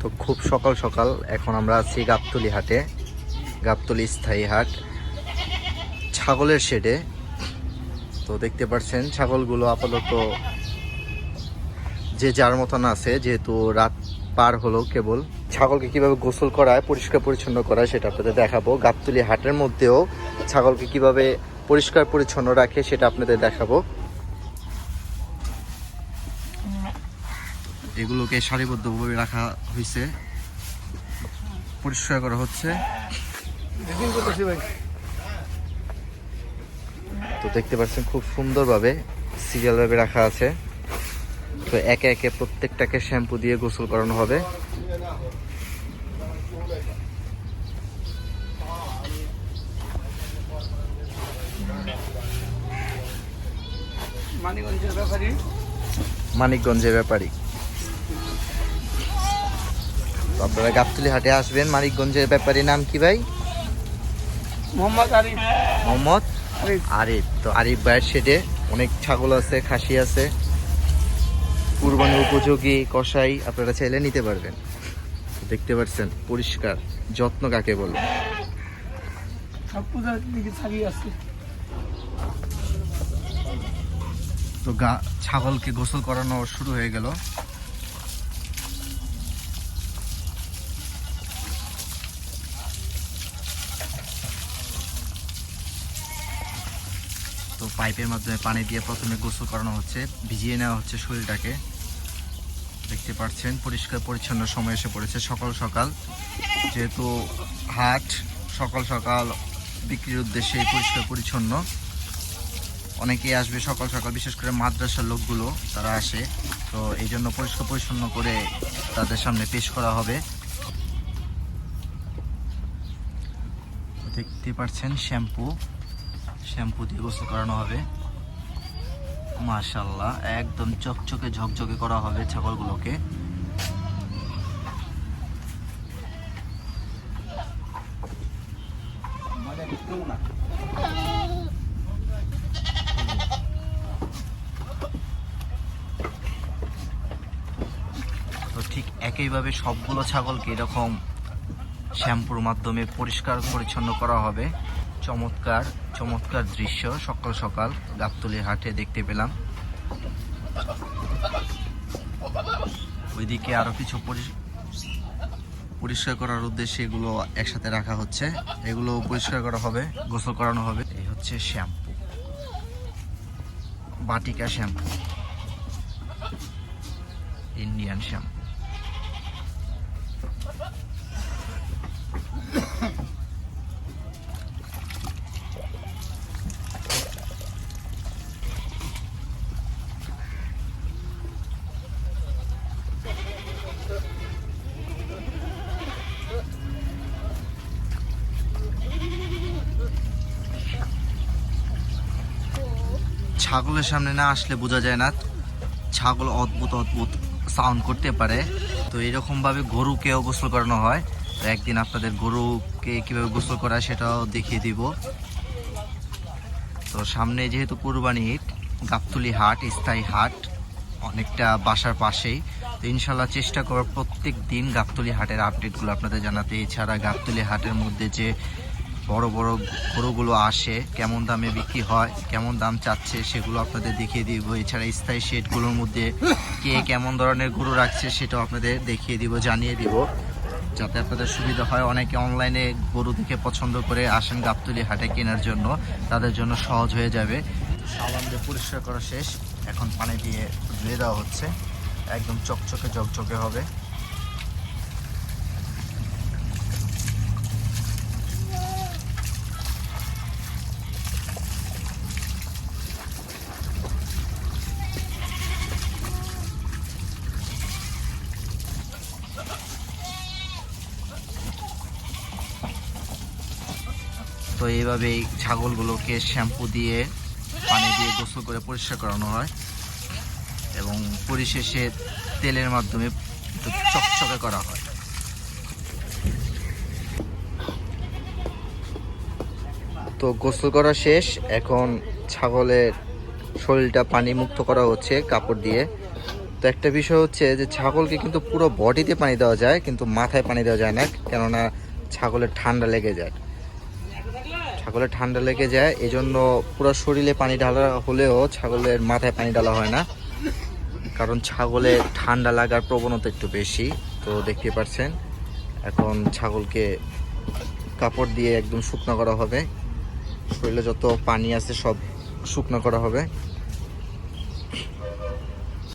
তো খুব সকাল সকাল এখন আমরা আছি গাবতলী হাটে, গাবতলী স্থায়ী হাট, ছাগলের শেডে। তো দেখতে পাচ্ছেন ছাগলগুলো আপাতত যে যার মতন আছে, যেহেতু রাত পার হলো কেবল। ছাগলকে কিভাবে গোসল করায়, পরিষ্কার পরিচ্ছন্ন করায় সেটা আপনাদের দেখাবো। গাবতলী হাটের মধ্যেও ছাগলকে কিভাবে পরিষ্কার পরিচ্ছন্ন রাখে সেটা আপনাদের দেখাবো। এগুলোকে সারিবদ্ধভাবে রাখা হয়েছে, পরিষ্কার করা হচ্ছে। তো দেখতে পাচ্ছেন খুব সুন্দরভাবে সিরিয়ালভাবে রাখা আছে। তো একে একে প্রত্যেকটাকে শ্যাম্পু দিয়ে গোসল করানো হবে। মানিকগঞ্জের ব্যাপারী। তো আপনারা গাবতলী হাটে আসবেন। মানিকগঞ্জের ব্যাপারীর নাম কি ভাই? মোহাম্মদ আরিফ। মোহাম্মদ আরিফ। তো আরিফ ভাইয়ের শেডে অনেক ছাগল আছে, খাসি আছে, কুরবানি উপযোগী কসাই, আপনারা চাইলে নিতে পারবেন। দেখতে পাচ্ছেন পরিষ্কার যত্ন কাকে বলে। তো ছাগলকে গোসল করানো শুরু হয়ে গেল। তো পাইপের মাধ্যমে পানি দিয়ে প্রথমে গোসল করানো হচ্ছে, ভিজিয়ে নেওয়া হচ্ছে শরীরটাকে। দেখতে পাচ্ছেন পরিষ্কার পরিচ্ছন্ন সময় এসে পড়েছে সকাল সকাল, যেহেতু হাট সকাল সকাল বিক্রির উদ্দেশ্যে পরিষ্কার পরিচ্ছন্ন। অনেকেই আসবে সকাল সকাল, বিশেষ করে মাদ্রাসার লোকগুলো তারা আসে। তো এই জন্য পরিষ্কার পরিচ্ছন্ন করে তাদের সামনে পেশ করা হবে। দেখতে পাচ্ছেন শ্যাম্পু দিয়ে গোসল করানো হবে। মাশাআল্লাহ, একদম চকচকে ঝকঝকে করা হবে ছাগলগুলোকে। তো ঠিক একইভাবে সবগুলো ছাগলকে এরকম শ্যাম্পুর মাধ্যমে পরিষ্কার পরিচ্ছন্ন করা হবে। চমৎকার চমৎকার দৃশ্য সকাল সকাল গাবতলী হাটে দেখতে পেলাম। ওইদিকে আরো কিছু পরিষ্কার করার উদ্দেশ্যে এগুলো একসাথে রাখা হচ্ছে, এগুলো পরিষ্কার করা হবে, গোসল করানো হবে। এই হচ্ছে shampoo, Vatika shampoo, Indian shampoo. ছাগলের সামনে না আসলে বোঝা যায় না, ছাগল অদ্ভুত অদ্ভুত সাউন্ড করতে পারে। তো এরকম ভাবে গরুকেও গোসল করানো হয়। তো একদিন আপনাদের গরুকে কিভাবে গোসল করা সেটাও দেখিয়ে দিব। তো সামনে যেহেতু কুরবানি ঈদ, গাবতলী হাট স্থায়ী হাট অনেকটা বাসার পাশেই। তো ইনশাল্লাহ চেষ্টা করব প্রত্যেক দিন গাবতলী হাটের আপডেটগুলো আপনাদের জানাতে। এছাড়া গাবতলী হাটের মধ্যে যে বড় বড় গরুগুলো আসে, কেমন দামে বিক্রি হয়, কেমন দাম চাচ্ছে সেগুলো আপনাদের দেখিয়ে দিব। এছাড়া স্থায়ী শেডগুলোর মধ্যে কে কেমন ধরনের গরু রাখছে সেটাও আপনাদের দেখিয়ে দিব, জানিয়ে দিব, যাতে আপনাদের সুবিধা হয়। অনেকে অনলাইনে গরু দেখে পছন্দ করে আসেন গাবতলী হাটে কেনার জন্য, তাদের জন্য সহজ হয়ে যাবে। সাবান দিয়ে পরিষ্কার করা শেষ, এখন পানি দিয়ে ধুয়ে দেওয়া হচ্ছে, একদম চকচকে ঝকঝকে হবে। তো এইভাবেই ছাগলগুলোকে শ্যাম্পু দিয়ে পানি দিয়ে গোসল করে পরিষ্কার করানো হয় এবং পরিশেষে তেলের মাধ্যমে চকচকে করা হয়। তো গোসল করা শেষ, এখন ছাগলের শরীরটা পানি মুক্ত করা হচ্ছে কাপড় দিয়ে। তো একটা বিষয় হচ্ছে যে ছাগলকে কিন্তু পুরো বডিতে পানি দেওয়া যায়, কিন্তু মাথায় পানি দেওয়া যায় না, কেননা ছাগলের ঠান্ডা লেগে যায়। ছাগলের ঠান্ডা লেগে যায়, এই জন্য পুরো শরীরে পানি ঢালা হলেও ছাগলের মাথায় পানি ঢালা হয় না, কারণ ছাগলের ঠান্ডা লাগার প্রবণতা একটু বেশি। তো দেখতে পাচ্ছেন এখন ছাগলকে কাপড় দিয়ে একদম শুকনো করা হবে, শরীরে যত পানি আছে সব শুকনো করা হবে।